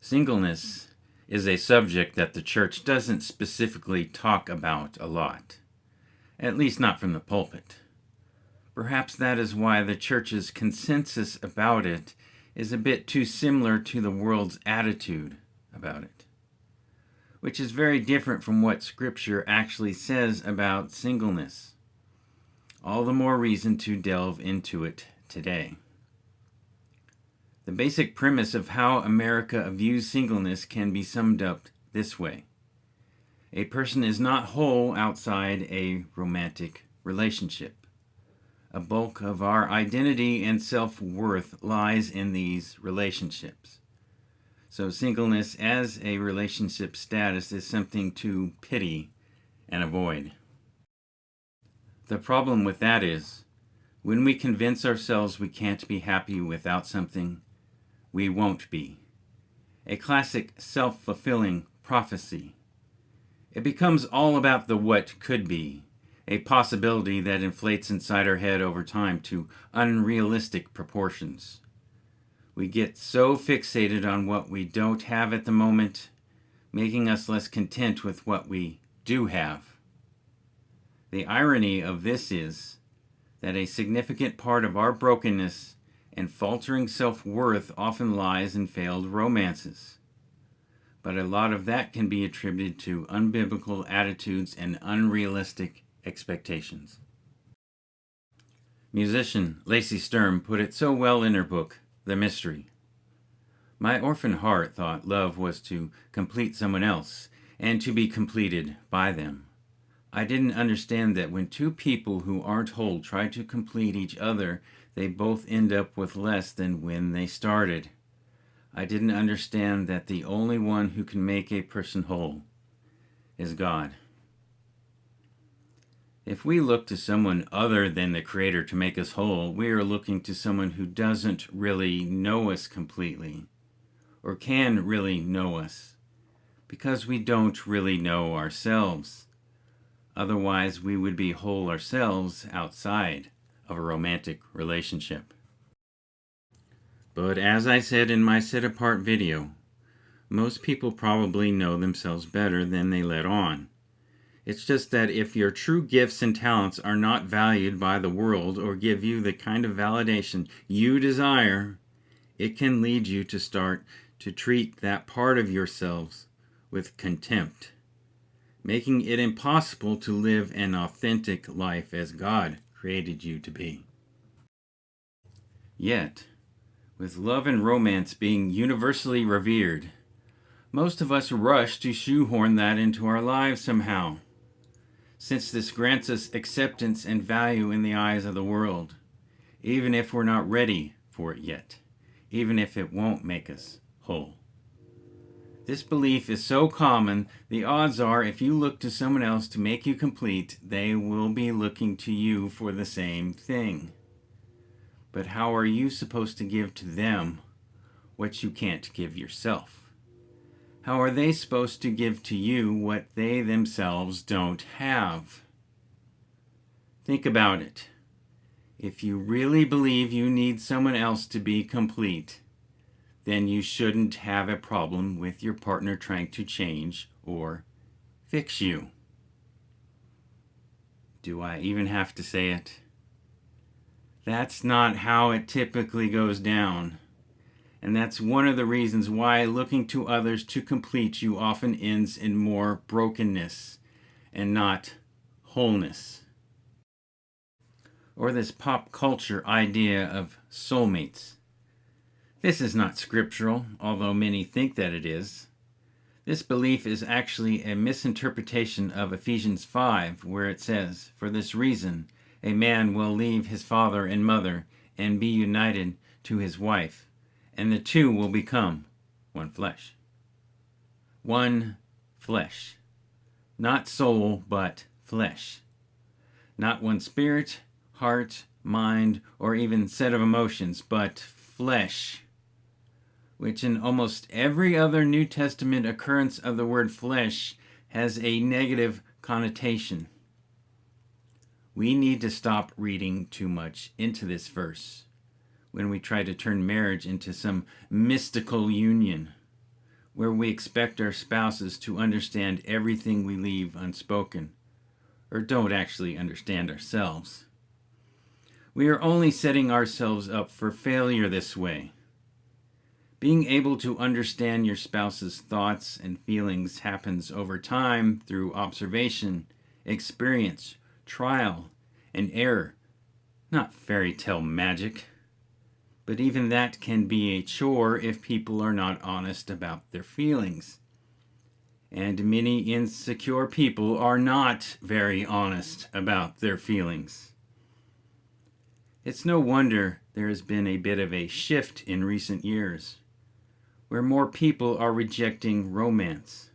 Singleness is a subject that the church doesn't specifically talk about a lot, at least not from the pulpit. Perhaps that is why the church's consensus about it is a bit too similar to the world's attitude about it, which is very different from what Scripture actually says about singleness. All the more reason to delve into it today. The basic premise of how America views singleness can be summed up this way. A person is not whole outside a romantic relationship. A bulk of our identity and self-worth lies in these relationships. So singleness as a relationship status is something to pity and avoid. The problem with that is, when we convince ourselves we can't be happy without something, we won't be. A classic self-fulfilling prophecy. It becomes all about the what could be, a possibility that inflates inside our head over time to unrealistic proportions. We get so fixated on what we don't have at the moment, making us less content with what we do have. The irony of this is that a significant part of our brokenness and faltering self-worth often lies in failed romances. But a lot of that can be attributed to unbiblical attitudes and unrealistic expectations. Musician Lacey Sturm put it so well in her book, The Mystery. My orphan heart thought love was to complete someone else and to be completed by them. I didn't understand that when two people who aren't whole try to complete each other, they both end up with less than when they started. I didn't understand that the only one who can make a person whole is God. If we look to someone other than the Creator to make us whole, we are looking to someone who doesn't really know us completely, or can really know us, because we don't really know ourselves. Otherwise, we would be whole ourselves outside of a romantic relationship. But as I said in my Set Apart video, most people probably know themselves better than they let on. It's just that if your true gifts and talents are not valued by the world or give you the kind of validation you desire, it can lead you to start to treat that part of yourselves with contempt, making it impossible to live an authentic life as God created you to be. Yet, with love and romance being universally revered, most of us rush to shoehorn that into our lives somehow, since this grants us acceptance and value in the eyes of the world, even if we're not ready for it yet, even if it won't make us whole. This belief is so common, the odds are if you look to someone else to make you complete, they will be looking to you for the same thing. But how are you supposed to give to them what you can't give yourself? How are they supposed to give to you what they themselves don't have? Think about it. If you really believe you need someone else to be complete, then you shouldn't have a problem with your partner trying to change or fix you. Do I even have to say it? That's not how it typically goes down. And that's one of the reasons why looking to others to complete you often ends in more brokenness and not wholeness. Or this pop culture idea of soulmates. This is not scriptural, although many think that it is. This belief is actually a misinterpretation of Ephesians 5, where it says, "For this reason, a man will leave his father and mother and be united to his wife, and the two will become one flesh." One flesh. Not soul, but flesh. Not one spirit, heart, mind, or even set of emotions, but flesh, which in almost every other New Testament occurrence of the word flesh has a negative connotation. We need to stop reading too much into this verse when we try to turn marriage into some mystical union. where we expect our spouses to understand everything we leave unspoken, or don't actually understand ourselves. We are only setting ourselves up for failure this way. Being able to understand your spouse's thoughts and feelings happens over time through observation, experience, trial, and error, not fairy tale magic. But even that can be a chore if people are not honest about their feelings. And many insecure people are not very honest about their feelings. It's no wonder there has been a bit of a shift in recent years, where more people are rejecting romance.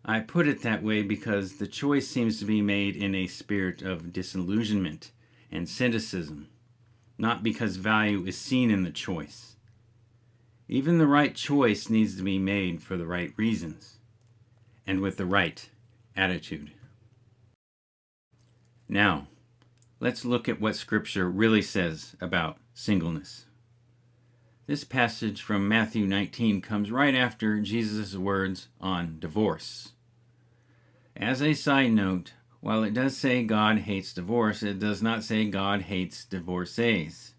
I put it that way because the choice seems to be made in a spirit of disillusionment and cynicism, not because value is seen in the choice. Even the right choice needs to be made for the right reasons, and with the right attitude. Now, let's look at what Scripture really says about singleness. This passage from Matthew 19 comes right after Jesus' words on divorce. As a side note, while it does say God hates divorce, it does not say God hates divorcees.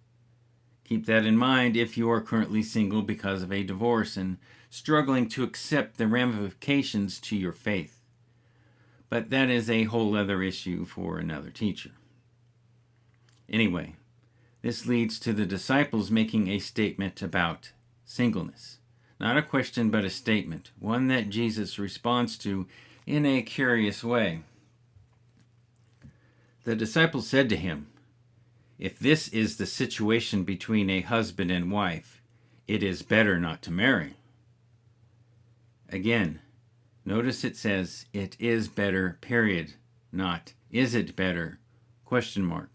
Keep that in mind if you are currently single because of a divorce and struggling to accept the ramifications to your faith. But that is a whole other issue for another teacher. Anyway, this leads to the disciples making a statement about singleness. Not a question, but a statement, one that Jesus responds to in a curious way. The disciples said to him, "If this is the situation between a husband and wife, it is better not to marry." Again, notice it says, "It is better, period," not, "Is it better?" question mark.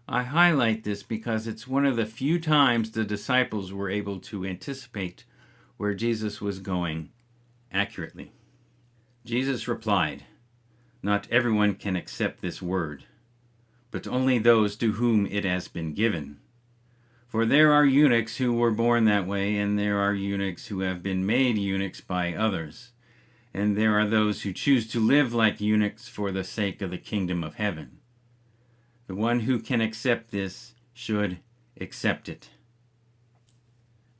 I highlight this because it's one of the few times the disciples were able to anticipate where Jesus was going accurately. Jesus replied, "Not everyone can accept this word, but only those to whom it has been given. For there are eunuchs who were born that way, and there are eunuchs who have been made eunuchs by others, and there are those who choose to live like eunuchs for the sake of the kingdom of heaven. The one who can accept this should accept it."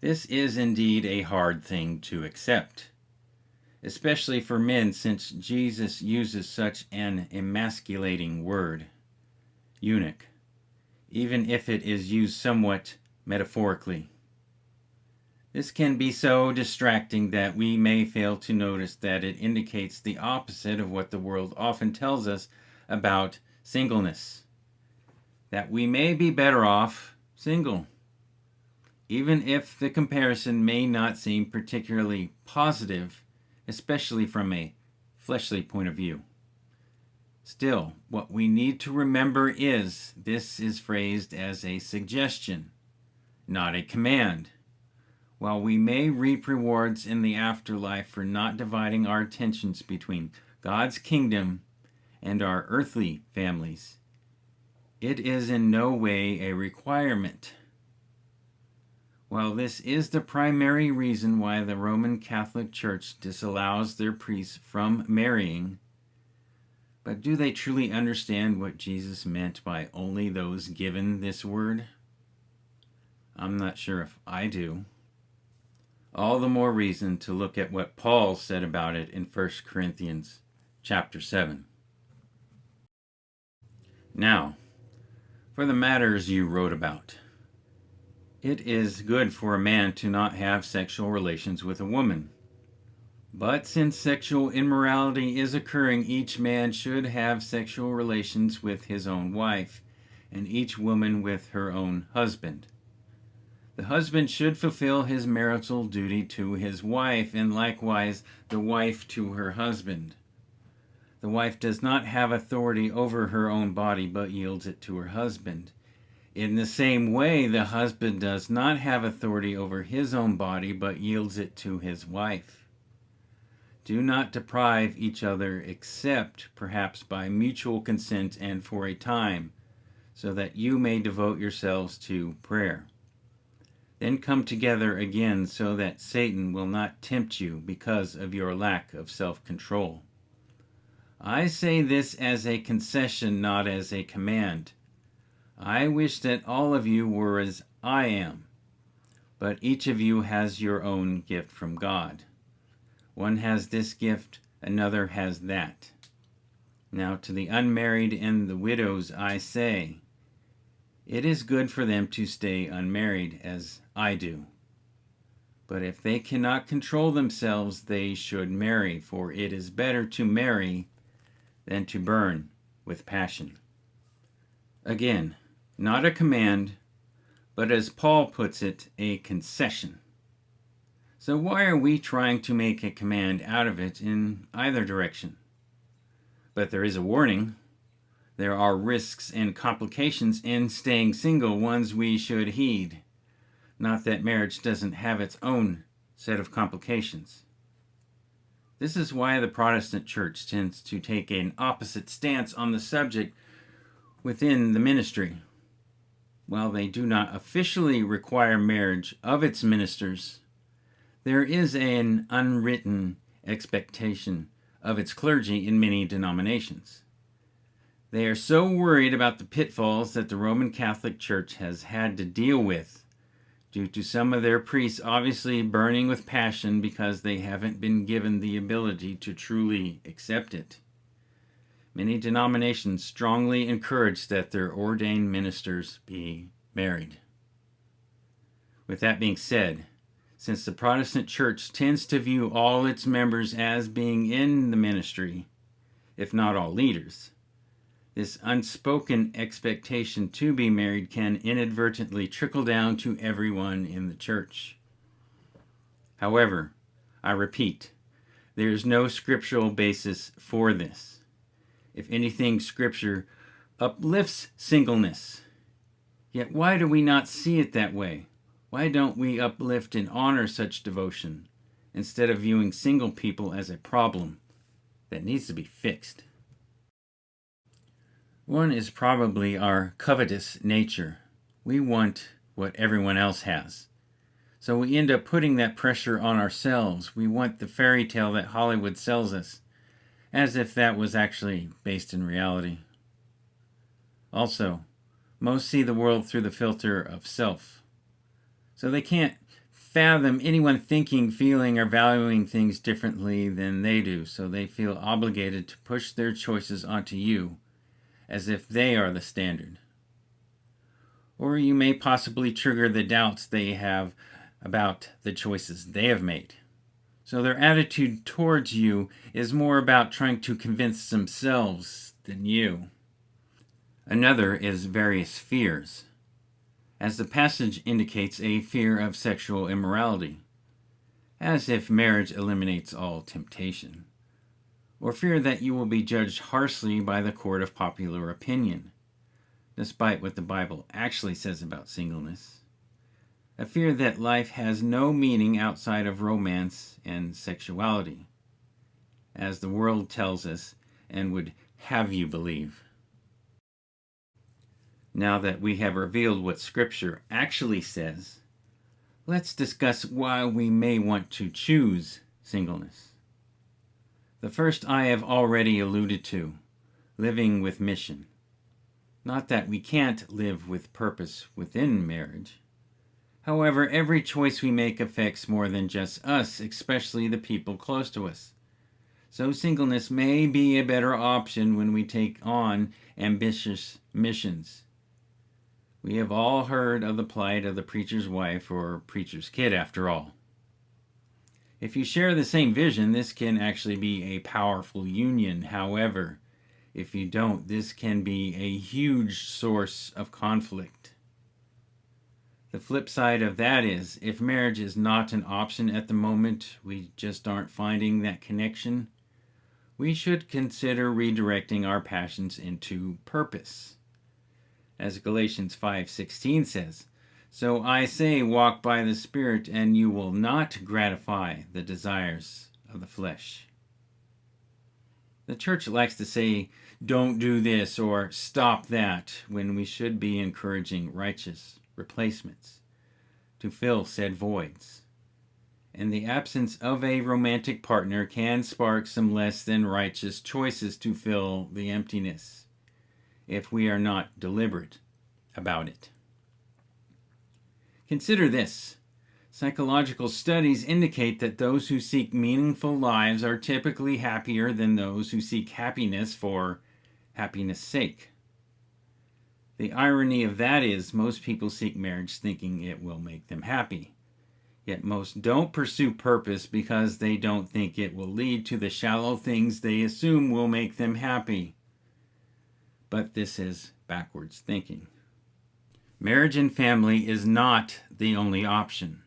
This is indeed a hard thing to accept, especially for men, since Jesus uses such an emasculating word, eunuch, even if it is used somewhat metaphorically. This can be so distracting that we may fail to notice that it indicates the opposite of what the world often tells us about singleness, that we may be better off single, even if the comparison may not seem particularly positive, especially from a fleshly point of view. Still, what we need to remember is this is phrased as a suggestion, not a command. While we may reap rewards in the afterlife for not dividing our attentions between God's kingdom and our earthly families, it is in no way a requirement. While this is the primary reason why the Roman Catholic Church disallows their priests from marrying, but do they truly understand what Jesus meant by only those given this word? I'm not sure if I do. All the more reason to look at what Paul said about it in 1 Corinthians chapter 7. Now, for the matters you wrote about. It is good for a man to not have sexual relations with a woman. But since sexual immorality is occurring, each man should have sexual relations with his own wife, and each woman with her own husband. The husband should fulfill his marital duty to his wife, and likewise the wife to her husband. The wife does not have authority over her own body, but yields it to her husband. In the same way, the husband does not have authority over his own body, but yields it to his wife. Do not deprive each other except perhaps by mutual consent and for a time, so that you may devote yourselves to prayer. Then come together again so that Satan will not tempt you because of your lack of self-control. I say this as a concession, not as a command. I wish that all of you were as I am, but each of you has your own gift from God. One has this gift, another has that. Now to the unmarried and the widows I say, it is good for them to stay unmarried, as I do. But if they cannot control themselves, they should marry, for it is better to marry than to burn with passion. Again, not a command, but as Paul puts it, a concession. So why are we trying to make a command out of it in either direction? But there is a warning. There are risks and complications in staying single, ones we should heed. Not that marriage doesn't have its own set of complications. This is why the Protestant church tends to take an opposite stance on the subject within the ministry. While they do not officially require marriage of its ministers, there is an unwritten expectation of its clergy in many denominations. They are so worried about the pitfalls that the Roman Catholic Church has had to deal with due to some of their priests obviously burning with passion because they haven't been given the ability to truly accept it. Many denominations strongly encourage that their ordained ministers be married. With that being said, since the Protestant Church tends to view all its members as being in the ministry, if not all leaders, this unspoken expectation to be married can inadvertently trickle down to everyone in the church. However, I repeat, there is no scriptural basis for this. If anything, Scripture uplifts singleness. Yet why do we not see it that way? Why don't we uplift and honor such devotion instead of viewing single people as a problem that needs to be fixed? One is probably our covetous nature. We want what everyone else has. So we end up putting that pressure on ourselves. We want the fairy tale that Hollywood sells us, as if that was actually based in reality. Also, most see the world through the filter of self. So they can't fathom anyone thinking, feeling, or valuing things differently than they do, so they feel obligated to push their choices onto you, as if they are the standard. Or you may possibly trigger the doubts they have about the choices they have made. So their attitude towards you is more about trying to convince themselves than you. Another is various fears. As the passage indicates, a fear of sexual immorality, as if marriage eliminates all temptation. Or fear that you will be judged harshly by the court of popular opinion, despite what the Bible actually says about singleness. A fear that life has no meaning outside of romance and sexuality, as the world tells us and would have you believe. Now that we have revealed what Scripture actually says, let's discuss why we may want to choose singleness. The first I have already alluded to, living with mission. Not that we can't live with purpose within marriage. However, every choice we make affects more than just us, especially the people close to us. So singleness may be a better option when we take on ambitious missions. We have all heard of the plight of the preacher's wife or preacher's kid, after all. If you share the same vision, this can actually be a powerful union. However, if you don't, this can be a huge source of conflict. The flip side of that is, if marriage is not an option at the moment, we just aren't finding that connection, we should consider redirecting our passions into purpose. As Galatians 5:16 says, "So I say, walk by the Spirit, and you will not gratify the desires of the flesh." The church likes to say, "Don't do this," or "Stop that," when we should be encouraging righteous replacements. to fill said voids. And the absence of a romantic partner can spark some less than righteous choices to fill the emptiness, if we are not deliberate about it. Consider this. Psychological studies indicate that those who seek meaningful lives are typically happier than those who seek happiness for happiness' sake. The irony of that is most people seek marriage thinking it will make them happy. Yet most don't pursue purpose because they don't think it will lead to the shallow things they assume will make them happy. But this is backwards thinking. Marriage and family is not the only option,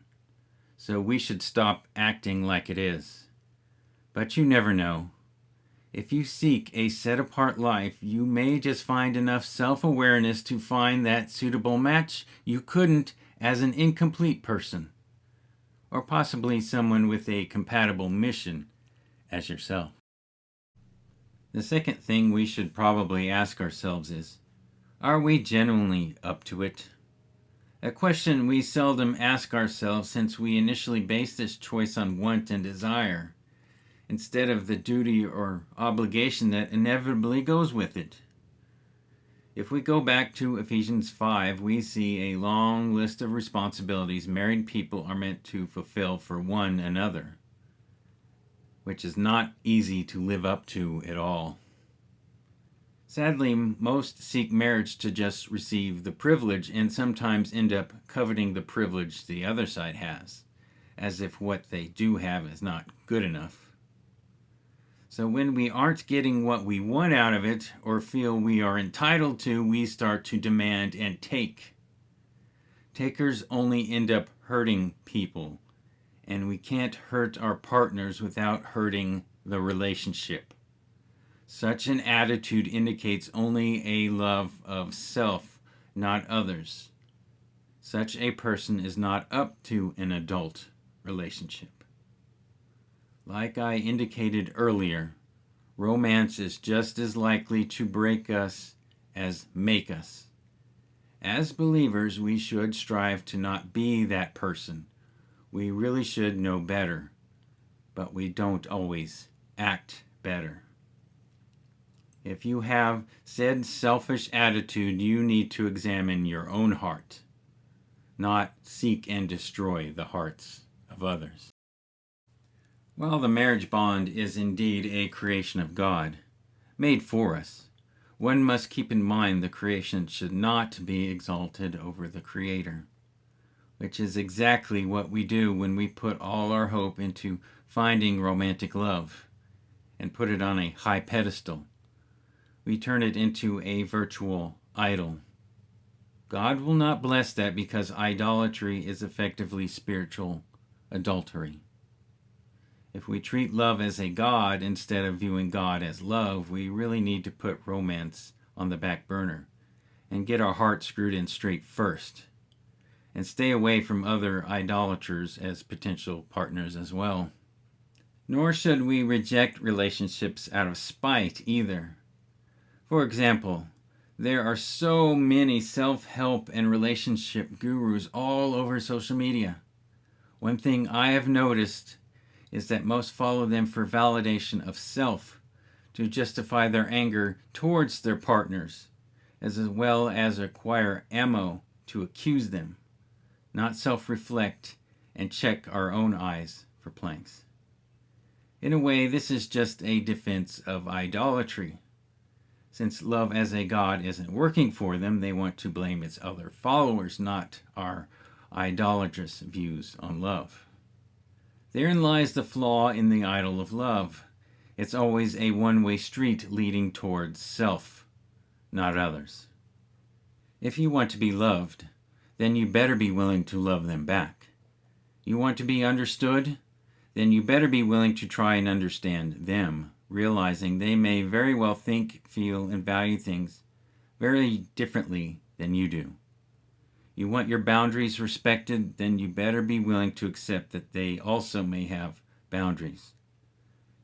so we should stop acting like it is. But you never know. If you seek a set-apart life, you may just find enough self-awareness to find that suitable match you couldn't as an incomplete person, or possibly someone with a compatible mission as yourself. The second thing we should probably ask ourselves is, are we genuinely up to it? A question we seldom ask ourselves since we initially base this choice on want and desire, instead of the duty or obligation that inevitably goes with it. If we go back to Ephesians 5, we see a long list of responsibilities married people are meant to fulfill for one another, which is not easy to live up to at all. Sadly, most seek marriage to just receive the privilege and sometimes end up coveting the privilege the other side has, as if what they do have is not good enough. So when we aren't getting what we want out of it or feel we are entitled to, we start to demand and take. Takers only end up hurting people, and we can't hurt our partners without hurting the relationship. Such an attitude indicates only a love of self, not others. Such a person is not up to an adult relationship. Like I indicated earlier, romance is just as likely to break us as make us. As believers, we should strive to not be that person. We really should know better, but we don't always act better. If you have said selfish attitude, you need to examine your own heart, not seek and destroy the hearts of others. While the marriage bond is indeed a creation of God, made for us, one must keep in mind the creation should not be exalted over the Creator, which is exactly what we do when we put all our hope into finding romantic love and put it on a high pedestal. We turn it into a virtual idol. God will not bless that because idolatry is effectively spiritual adultery. If we treat love as a god instead of viewing God as love, we really need to put romance on the back burner and get our heart screwed in straight first, and stay away from other idolaters as potential partners as well. Nor should we reject relationships out of spite either. For example, there are so many self-help and relationship gurus all over social media. One thing I have noticed is that most follow them for validation of self, to justify their anger towards their partners, as well as acquire ammo to accuse them, not self-reflect and check our own eyes for planks. In a way, this is just a defense of idolatry. Since love as a god isn't working for them, they want to blame its other followers, not our idolatrous views on love. Therein lies the flaw in the idol of love. It's always a one-way street leading towards self, not others. If you want to be loved, then you better be willing to love them back. You want to be understood? Then you better be willing to try and understand them, realizing they may very well think, feel, and value things very differently than you do. You want your boundaries respected, then you better be willing to accept that they also may have boundaries.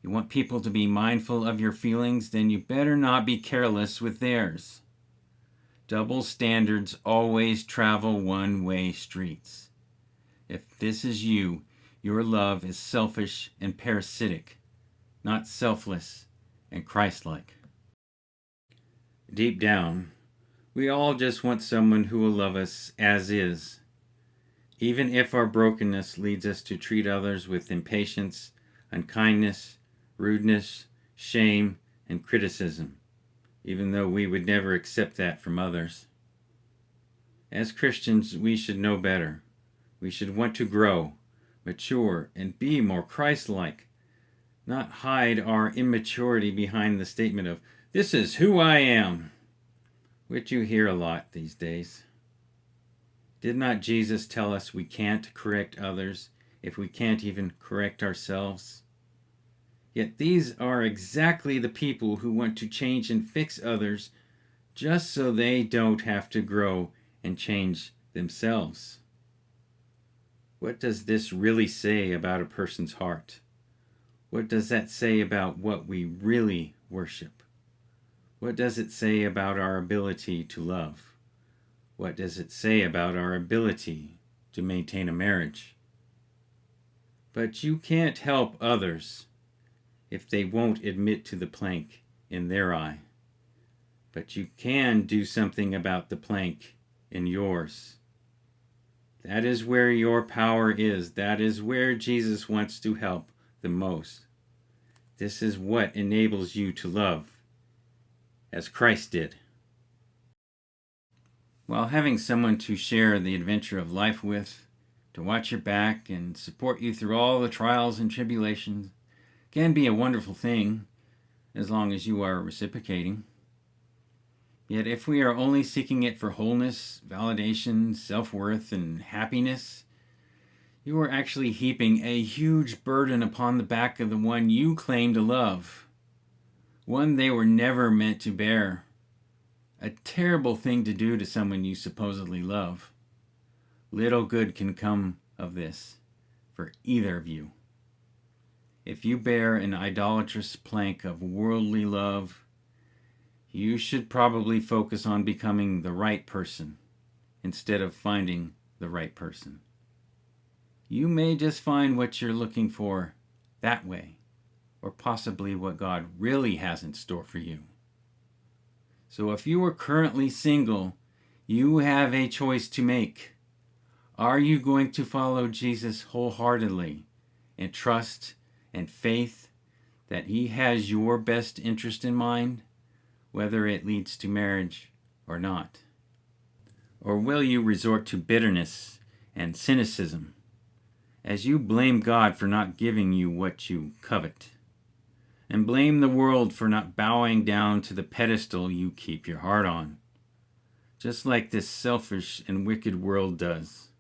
You want people to be mindful of your feelings, then you better not be careless with theirs. Double standards always travel one-way streets. If this is you, your love is selfish and parasitic, not selfless and Christ-like. Deep down, we all just want someone who will love us as is, even if our brokenness leads us to treat others with impatience, unkindness, rudeness, shame, and criticism, even though we would never accept that from others. As Christians, we should know better. We should want to grow, mature, and be more Christ-like, not hide our immaturity behind the statement of, "This is who I am," which you hear a lot these days. Did not Jesus tell us we can't correct others if we can't even correct ourselves? Yet these are exactly the people who want to change and fix others just so they don't have to grow and change themselves. What does this really say about a person's heart? What does that say about what we really worship? What does it say about our ability to love? What does it say about our ability to maintain a marriage? But you can't help others if they won't admit to the plank in their eye. But you can do something about the plank in yours. That is where your power is. That is where Jesus wants to help the most. This is what enables you to love, as Christ did. While having someone to share the adventure of life with, to watch your back and support you through all the trials and tribulations, can be a wonderful thing, as long as you are reciprocating. Yet if we are only seeking it for wholeness, validation, self-worth, and happiness, you are actually heaping a huge burden upon the back of the one you claim to love, one they were never meant to bear. A terrible thing to do to someone you supposedly love. Little good can come of this for either of you. If you bear an idolatrous plank of worldly love, you should probably focus on becoming the right person instead of finding the right person. You may just find what you're looking for that way, or possibly what God really has in store for you. So if you are currently single, you have a choice to make. Are you going to follow Jesus wholeheartedly in trust and faith that He has your best interest in mind, whether it leads to marriage or not? Or will you resort to bitterness and cynicism as you blame God for not giving you what you covet, and blame the world for not bowing down to the pedestal you keep your heart on, just like this selfish and wicked world does,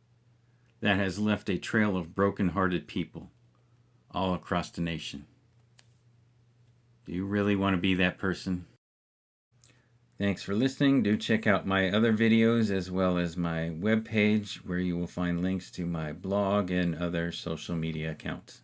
that has left a trail of broken-hearted people all across the nation? Do you really want to be that person? Thanks for listening. Do check out my other videos as well as my webpage, where you will find links to my blog and other social media accounts.